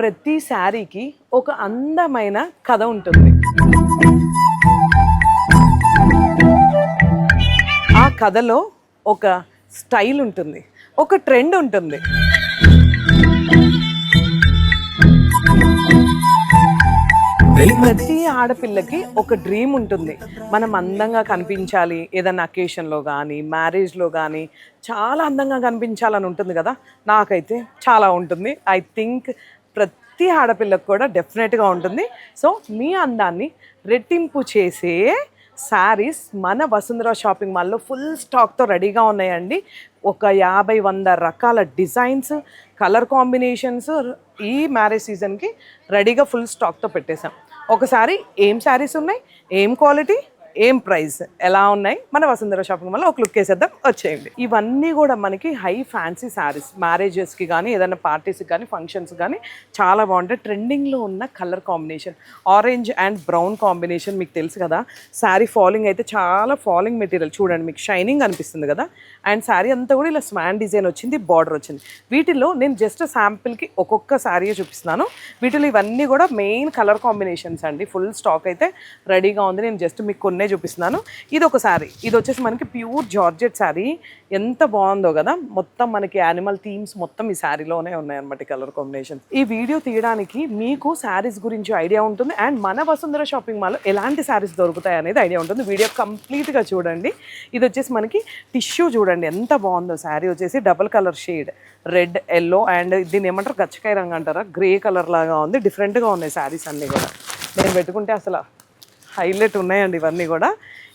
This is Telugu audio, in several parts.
ప్రతి శారీకి ఒక అందమైన కథ ఉంటుంది. ఆ కథలో ఒక స్టైల్ ఉంటుంది, ఒక ట్రెండ్ ఉంటుంది. ప్రతి ఆడపిల్లకి ఒక డ్రీమ్ ఉంటుంది, మనం అందంగా కనిపించాలి, ఏదైనా అకేషన్లో కానీ మ్యారేజ్లో కానీ చాలా అందంగా కనిపించాలని ఉంటుంది కదా. నాకైతే చాలా ఉంటుంది. ఐ థింక్ ప్రతి ఆడపిల్లకు కూడా డెఫినెట్గా ఉంటుంది. సో మీ అందాన్ని రెట్టింపు చేసే శారీస్ మన వసుంధర షాపింగ్ మాల్లో ఫుల్ స్టాక్తో రెడీగా ఉన్నాయండి. ఒక 50-100 రకాల డిజైన్స్, కలర్ కాంబినేషన్స్ ఈ మ్యారేజ్ సీజన్కి రెడీగా ఫుల్ స్టాక్తో పెట్టేశాం. ఒకసారి ఏం శారీస్ ఉన్నాయి, ఏం క్వాలిటీ, ఏం ప్రైస్, ఎలా ఉన్నాయి మన వసుంధర షాపింగ్ మాల్లో ఒక లుక్ వేసేద్దాం, వచ్చేయండి. ఇవన్నీ కూడా మనకి హై ఫ్యాన్సీ శారీస్, మ్యారేజెస్కి కానీ ఏదైనా పార్టీస్కి కానీ ఫంక్షన్స్ కానీ చాలా బాగుంటాయి. ట్రెండింగ్లో ఉన్న colour combination orange and brown combination మీకు తెలుసు కదా. శారీ ఫాలింగ్ అయితే చాలా ఫాలింగ్ మెటీరియల్, చూడండి మీకు షైనింగ్ అనిపిస్తుంది కదా. అండ్ శారీ అంతా కూడా ఇలా స్వాన్ డిజైన్ వచ్చింది, బార్డర్ వచ్చింది. వీటిలో నేను జస్ట్ శాంపిల్కి ఒక్కొక్క శారీ చూపిస్తున్నాను. వీటిలో ఇవన్నీ కూడా మెయిన్ కలర్ కాంబినేషన్స్ అండి. ఫుల్ స్టాక్ అయితే రెడీగా ఉంది. నేను జస్ట్ మీకు కొన్నే చూపిస్తున్నాను. ఇది ఒక శారీ, ఇది వచ్చేసి మనకి ప్యూర్ జార్జెట్ శారీ. ఎంత బాగుందో కదా. మొత్తం మనకి యానిమల్ థీమ్స్ మొత్తం ఈ శారీలోనే ఉన్నాయన్నమాట కలర్ కాంబినేషన్. ఈ వీడియో తీయడానికి మీకు శారీస్ గురించి ఐడియా ఉంటుంది అండ్ మన వసుంధర షాపింగ్ మాల్లో ఎలాంటి శారీస్ దొరుకుతాయి అనేది ఐడియా ఉంటుంది. వీడియో కంప్లీట్గా చూడండి. ఇది వచ్చేసి మనకి టిష్యూ, చూడండి ఎంత బాగుందో. శారీ వచ్చేసి double colour shade, red, yellow and దీన్ని ఏమంటారు, గచ్చకాయ రంగు అంటారా, గ్రే కలర్ లాగా ఉంది. డిఫరెంట్గా ఉన్నాయి శారీస్ అన్నీ కూడా. నేను పెట్టుకుంటే అసలు హైలైట్ ఉన్నాయండి ఇవన్నీ కూడా.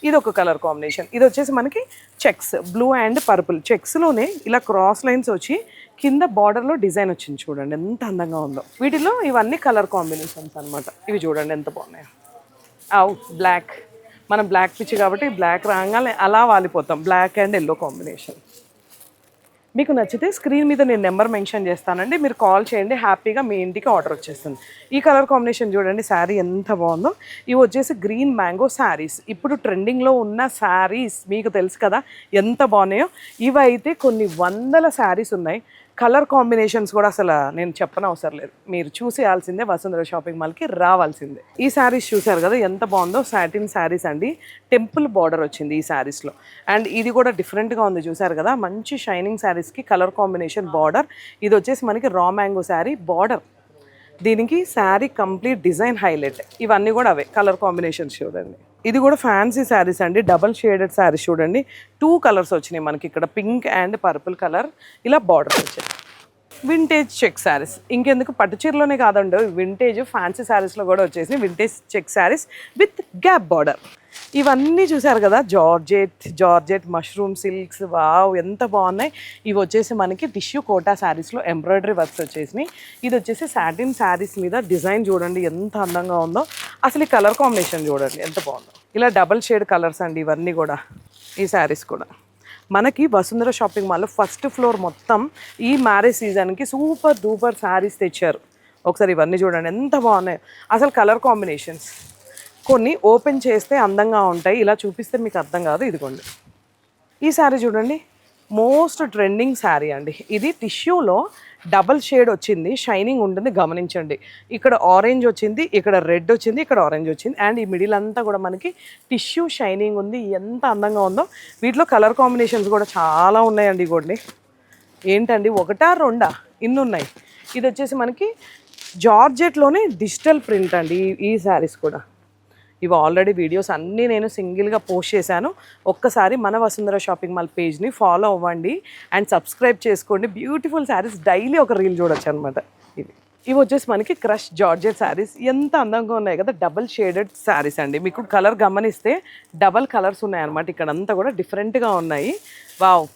ఇది ఒక కలర్ కాంబినేషన్. ఇది వచ్చేసి మనకి చెక్స్, బ్లూ అండ్ పర్పుల్ చెక్స్లోనే ఇలా క్రాస్ లైన్స్ వచ్చి కింద బార్డర్లో డిజైన్ వచ్చింది. చూడండి ఎంత అందంగా ఉందో. వీటిలో ఇవన్నీ కలర్ కాంబినేషన్స్ అనమాట. ఇవి చూడండి ఎంత బాగున్నాయో. బ్లాక్, మనం బ్లాక్ పిచ్చి కాబట్టి బ్లాక్ రాగానే అలా వాలిపోతాం. Black and yellow combination. మీకు నచ్చితే స్క్రీన్ మీద నేను నెంబర్ మెన్షన్ చేస్తానండి, మీరు కాల్ చేయండి, హ్యాపీగా మీ ఇంటికి ఆర్డర్ వచ్చేస్తుంది. ఈ కలర్ కాంబినేషన్ చూడండి, శారీ ఎంత బాగుందో. ఇవి వచ్చేసి గ్రీన్ మ్యాంగో శారీస్, ఇప్పుడు ట్రెండింగ్లో ఉన్న శారీస్ మీకు తెలుసు కదా ఎంత బాగున్నాయో. ఇవైతే కొన్ని వందల శారీస్ ఉన్నాయి. కలర్ కాంబినేషన్స్ కూడా అసలు నేను చెప్పనవసరం లేదు, మీరు చూసేయాల్సిందే, వసుంధర షాపింగ్ మాల్కి రావాల్సిందే. ఈ శారీస్ చూసారు కదా ఎంత బాగుందో. సాటిన్ శారీస్ అండి, టెంపుల్ బార్డర్ వచ్చింది ఈ శారీస్లో. అండ్ ఇది కూడా డిఫరెంట్గా ఉంది, చూసారు కదా. మంచి షైనింగ్ శారీస్కి కలర్ కాంబినేషన్ బార్డర్. ఇది వచ్చేసి మనకి రా మ్యాంగో శారీ బార్డర్, దీనికి శారీ కంప్లీట్ డిజైన్ హైలైట్. ఇవన్నీ కూడా అవే కలర్ కాంబినేషన్స్ చూడండి. ఇది కూడా ఫ్యాన్సీ శారీస్ అండి, డబల్ షేడెడ్ శారీస్ చూడండి. 2 కలర్స్ వచ్చినాయి మనకి ఇక్కడ, పింక్ అండ్ పర్పుల్ కలర్. ఇలా బార్డర్స్ వచ్చాయి. వింటేజ్ చెక్ శారీస్, ఇంకెందుకు పట్టు చీరలోనే కాదండి, వింటేజ్ ఫ్యాన్సీ శారీస్లో కూడా వచ్చేసి vintage check saris with gap border. ఇవన్నీ చూసారు కదా, జార్జెట్ మష్రూమ్ సిల్క్స్. వావ్ ఎంత బాగున్నాయి. ఇవి వచ్చేసి మనకి టిష్యూ కోటా శారీస్లో ఎంబ్రాయిడరీ వర్క్స్ వచ్చేసినాయి. ఇది వచ్చేసి సాటిన్ శారీస్ మీద డిజైన్ చూడండి ఎంత అందంగా ఉందో. అసలు ఈ కలర్ కాంబినేషన్ చూడండి ఎంత బాగుందో. ఇలా డబల్ షేడ్ కలర్స్ అండి ఇవన్నీ కూడా. ఈ శారీస్ కూడా మనకి వసుంధర షాపింగ్ మాల్లో ఫస్ట్ ఫ్లోర్ మొత్తం ఈ మ్యారేజ్ సీజన్కి సూపర్ డూపర్ శారీస్ తెచ్చారు. ఒకసారి ఇవన్నీ చూడండి ఎంత బాగున్నాయి. అసలు కలర్ కాంబినేషన్స్ కొన్ని ఓపెన్ చేస్తే అందంగా ఉంటాయి, ఇలా చూపిస్తే మీకు అర్థం కాదు. ఇదిగోండి ఈ శారీ చూడండి, మోస్ట్ ట్రెండింగ్ శారీ అండి. ఇది టిష్యూలో డబల్ షేడ్ వచ్చింది, షైనింగ్ ఉంటుంది, గమనించండి. ఇక్కడ ఆరెంజ్ వచ్చింది, ఇక్కడ రెడ్ వచ్చింది, ఇక్కడ ఆరెంజ్ వచ్చింది. అండ్ ఈ మిడిల్ అంతా కూడా మనకి టిష్యూ షైనింగ్ ఉంది. ఎంత అందంగా ఉందో. వీటిలో కలర్ కాంబినేషన్స్ కూడా చాలా ఉన్నాయండి. ఇగోండి ఏంటండి, 1-2 ఇన్ని ఉన్నాయి. ఇది వచ్చేసి మనకి జార్జెట్లోనే డిజిటల్ ప్రింట్ అండి ఈ శారీస్ కూడా. ఇవి ఆల్రెడీ వీడియోస్ అన్నీ నేను సింగిల్గా పోస్ట్ చేశాను. ఒక్కసారి మన వసుంధర షాపింగ్ మాల్ పేజ్ని ఫాలో అవ్వండి అండ్ సబ్స్క్రైబ్ చేసుకోండి. బ్యూటిఫుల్ శారీస్ డైలీ ఒక రీల్ చూడొచ్చు అనమాట. ఇవి వచ్చేసి మనకి క్రష్ జార్జెట్ శారీస్, ఎంత అందంగా ఉన్నాయి కదా. డబల్ షేడెడ్ శారీస్ అండి. మీకు కలర్ గమనిస్తే డబల్ కలర్స్ ఉన్నాయన్నమాట. ఇక్కడ అంతా కూడా డిఫరెంట్గా ఉన్నాయి. వావ్,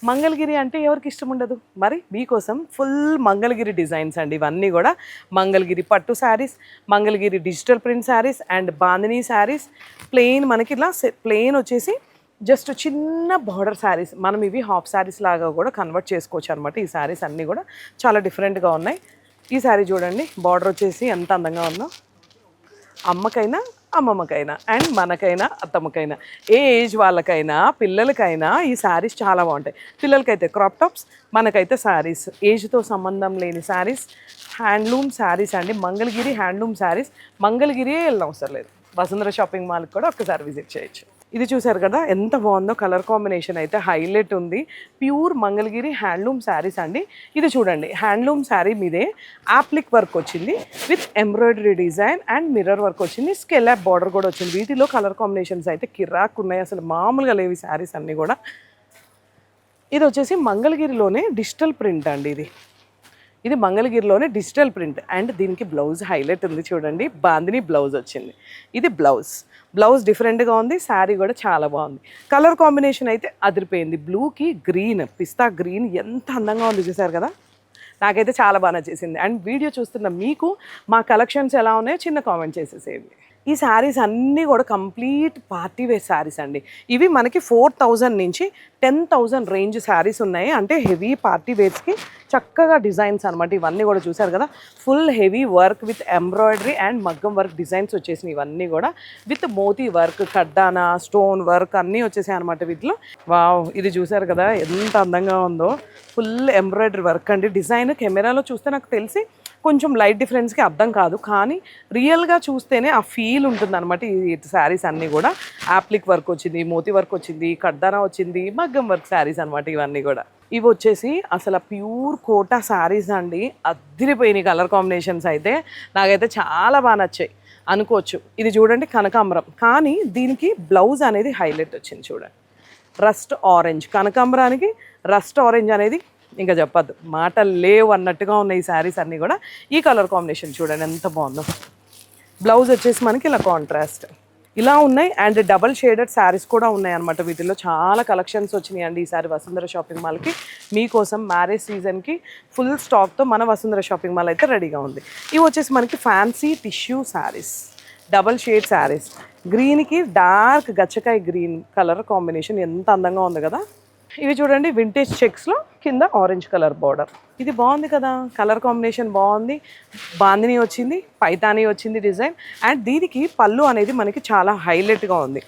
మంగళగిరి అంటే ఎవరికి ఇష్టం ఉండదు. మరి మీకోసం ఫుల్ మంగళగిరి డిజైన్స్ అండి ఇవన్నీ కూడా. మంగళగిరి పట్టు saris, Mangalagiri digital print saris and bandhani saris. Plain మనకి ఇలా ప్లెయిన్ వచ్చేసి జస్ట్ చిన్న బార్డర్ శారీస్. మనం ఇవి హాఫ్ శారీస్ లాగా కూడా కన్వర్ట్ చేసుకోవచ్చు అనమాట. ఈ శారీస్ అన్నీ కూడా చాలా డిఫరెంట్గా ఉన్నాయి. ఈ శారీ చూడండి, బార్డర్ వచ్చేసి ఎంత అందంగా ఉందో. అమ్మకైనా అమ్మమ్మకైనా అండ్ మనకైనా అత్తమ్మకైనా ఏ ఏజ్ వాళ్ళకైనా పిల్లలకైనా ఈ శారీస్ చాలా బాగుంటాయి. పిల్లలకైతే క్రాప్ టాప్స్, మనకైతే శారీస్, ఏజ్తో సంబంధం లేని శారీస్, హ్యాండ్లూమ్ శారీస్ అండి. మంగళగిరి హ్యాండ్లూమ్ శారీస్, మంగళగిరి వెళ్ళిన అవసరం లేదు, వసుంధర షాపింగ్ మాల్కి కూడా ఒక్కసారి విజిట్ చేయొచ్చు. ఇది చూసారు కదా ఎంత బాగుందో, కలర్ కాంబినేషన్ అయితే హైలైట్ ఉంది. ప్యూర్ మంగళగిరి హ్యాండ్లూమ్ శారీస్ అండి. ఇది చూడండి, హ్యాండ్లూమ్ శారీ మీదే యాప్లిక్ వర్క్ వచ్చింది with embroidery design and mirror work వచ్చింది, స్కెలాప్ బార్డర్ కూడా వచ్చింది. వీటిలో కలర్ కాంబినేషన్స్ అయితే కిరాక్ ఉన్నాయి, అసలు మామూలుగా లేవి శారీస్ అన్నీ కూడా. ఇది వచ్చేసి మంగళగిరిలోనే డిజిటల్ ప్రింట్ అండి. ఇది మంగళగిరిలోనే డిజిటల్ ప్రింట్ అండ్ దీనికి బ్లౌజ్ హైలైట్ ఉంది చూడండి, బాందిని బ్లౌజ్ వచ్చింది. ఇది బ్లౌజ్ డిఫరెంట్గా ఉంది, శారీ కూడా చాలా బాగుంది. కలర్ కాంబినేషన్ అయితే అదిరిపోయింది. బ్లూకి గ్రీన్, పిస్తా గ్రీన్ ఎంత అందంగా ఉంది చూసారు కదా, నాకైతే చాలా బాగా నచ్చేసింది. అండ్ వీడియో చూస్తున్న మీకు మా కలెక్షన్స్ ఎలా ఉన్నాయో చిన్న కామెంట్ చేసేసేయండి. ఈ శారీస్ అన్నీ కూడా కంప్లీట్ పార్టీ వేర్ శారీస్ అండి. ఇవి మనకి 4000 నుంచి 10,000 రేంజ్ శారీస్ ఉన్నాయి, అంటే హెవీ పార్టీ వేర్స్కి చక్కగా డిజైన్స్ అనమాట. ఇవన్నీ కూడా చూసారు కదా, full heavy work with embroidery and మగ్గం వర్క్ డిజైన్స్ వచ్చేసినాయి. ఇవన్నీ కూడా విత్ మోతీ వర్క్, కడ్డానా, స్టోన్ వర్క్ అన్నీ వచ్చేసాయి అనమాట వీటిలో. వావ్, ఇది చూసారు కదా ఎంత అందంగా ఉందో, ఫుల్ ఎంబ్రాయిడరీ వర్క్ అండి. డిజైన్ కెమెరాలో చూస్తే నాకు తెలిసి కొంచెం లైట్ డిఫరెన్స్కి అర్థం కాదు, కానీ రియల్గా చూస్తేనే ఆ ఫీల్ ఉంటుంది అనమాట. ఈ శారీస్ అన్నీ కూడా యాప్లిక్ వర్క్ వచ్చింది, మోతీ వర్క్ వచ్చింది, కడ్డానా వచ్చింది, మగ్గం వర్క్ శారీస్ అనమాట ఇవన్నీ కూడా. ఇవి వచ్చేసి అసలు ప్యూర్ కోటా శారీస్ అండి, అదిరిపోయినాయి కలర్ కాంబినేషన్స్ అయితే, నాకైతే చాలా బాగా నచ్చాయి అనుకోవచ్చు. ఇది చూడండి కనకాంబరం, కానీ దీనికి బ్లౌజ్ అనేది హైలైట్ వచ్చింది చూడండి, రస్ట్ ఆరెంజ్. కనకాంబరానికి రస్ట్ ఆరెంజ్ అనేది ఇంకా చెప్పద్దు, మాటలు లేవు అన్నట్టుగా ఉన్నాయి ఈ శారీస్ అన్నీ కూడా. ఈ కలర్ కాంబినేషన్ చూడండి ఎంత బాగుందో. బ్లౌజ్ వచ్చేసి మనకి ఇలా కాంట్రాస్ట్ ఇలా ఉన్నాయి. అండ్ డబల్ షేడెడ్ శారీస్ కూడా ఉన్నాయి అనమాట. వీటిలో చాలా కలెక్షన్స్ వచ్చినాయి అండి ఈసారి వసుంధర షాపింగ్ మాల్కి. మీకోసం మ్యారేజ్ సీజన్కి ఫుల్ స్టాక్తో మన వసుంధర షాపింగ్ మాల్ అయితే రెడీగా ఉంది. ఇవి వచ్చేసి మనకి fancy tissue saris, double shade saris. గ్రీన్కి డార్క్ గచ్చకాయ గ్రీన్ కలర్ కాంబినేషన్ ఎంత అందంగా ఉంది కదా. ఇవి చూడండి వింటేజ్ చెక్స్లో కింద ఆరెంజ్ కలర్ బార్డర్, ఇది బాగుంది కదా, కలర్ కాంబినేషన్ బాగుంది. బాందిని వచ్చింది, పైతానీ వచ్చింది డిజైన్, అండ్ దీనికి పళ్ళు అనేది మనకి చాలా హైలైట్గా ఉంది.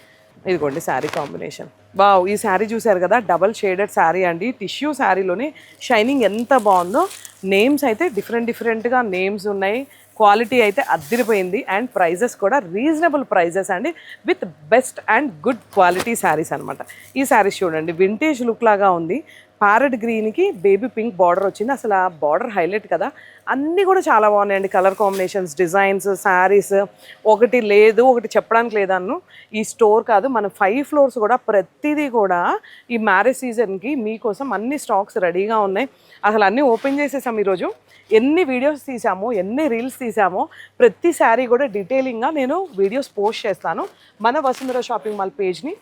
ఇదిగోండి శారీ కాంబినేషన్. వావ్, ఈ శారీ చూసారు కదా, డబల్ షేడెడ్ శారీ అండి. టిష్యూ శారీలోనే షైనింగ్ ఎంత బాగుందో. నేమ్స్ అయితే డిఫరెంట్గా నేమ్స్ ఉన్నాయి. క్వాలిటీ అయితే అద్దరిపోయింది అండ్ ప్రైజెస్ కూడా రీజనబుల్ ప్రైజెస్ అండి, with best and good quality saris అనమాట. ఈ శారీస్ చూడండి వింటేజ్ లుక్ లాగా ఉంది. ప్యారెట్ గ్రీన్కి బేబీ పింక్ బార్డర్ వచ్చింది, అసలు ఆ బార్డర్ హైలైట్ కదా. అన్నీ కూడా చాలా బాగున్నాయండి కలర్ కాంబినేషన్స్, డిజైన్స్, శారీస్. ఒకటి లేదు ఒకటి చెప్పడానికి లేదన్ను, ఈ స్టోర్ కాదు మన 5 floors కూడా ప్రతిదీ కూడా ఈ మ్యారేజ్ సీజన్కి మీకోసం అన్ని స్టాక్స్ రెడీగా ఉన్నాయి. అసలు అన్నీ ఓపెన్ చేసేసాం ఈరోజు. ఎన్ని వీడియోస్ తీసామో, ఎన్ని రీల్స్ తీసామో, ప్రతి శారీ కూడా డీటెయిలింగ్గా నేను వీడియోస్ పోస్ట్ చేస్తాను. మన వసుంధర షాపింగ్ మాల్ పేజ్ని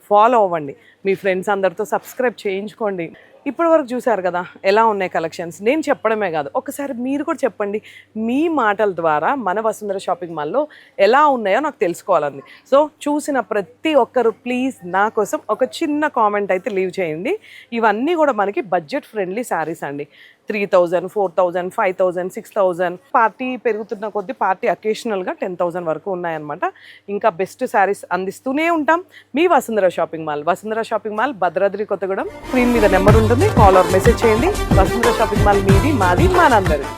ఫాలో అవ్వండి, మీ ఫ్రెండ్స్ అందరితో సబ్స్క్రైబ్ చేయించుకోండి. ఇప్పటి వరకు చూసారు కదా ఎలా ఉన్నాయి కలెక్షన్స్. నేను చెప్పడమే కాదు, ఒకసారి మీరు కూడా చెప్పండి, మీ మాటల ద్వారా మన వసుంధర షాపింగ్ మాల్లో ఎలా ఉన్నాయో నాకు తెలుసుకోవాలండి. సో చూసిన ప్రతి ఒక్కరు ప్లీజ్ నా కోసం ఒక చిన్న కామెంట్ అయితే లీవ్ చేయండి. ఇవన్నీ కూడా మనకి బడ్జెట్ ఫ్రెండ్లీ శారీస్ అండి. 3,000, 4,000, 5,000, 6,000, పార్టీ పెరుగుతున్న కొద్దీ పార్టీ అకేషనల్గా 10,000 వరకు ఉన్నాయన్నమాట. ఇంకా బెస్ట్ శారీస్ అందిస్తూనే ఉంటాం మీ Vasundhara shopping mall. Vasundhara shopping mall Bhadradri Kothagudem. Screen మీద నెంబర్ ఉంటుంది, కాల్ ఆర్ మెసేజ్ చేయండి. వసుంధర షాపింగ్ మాల్ మీది, మాది, మనందరిది.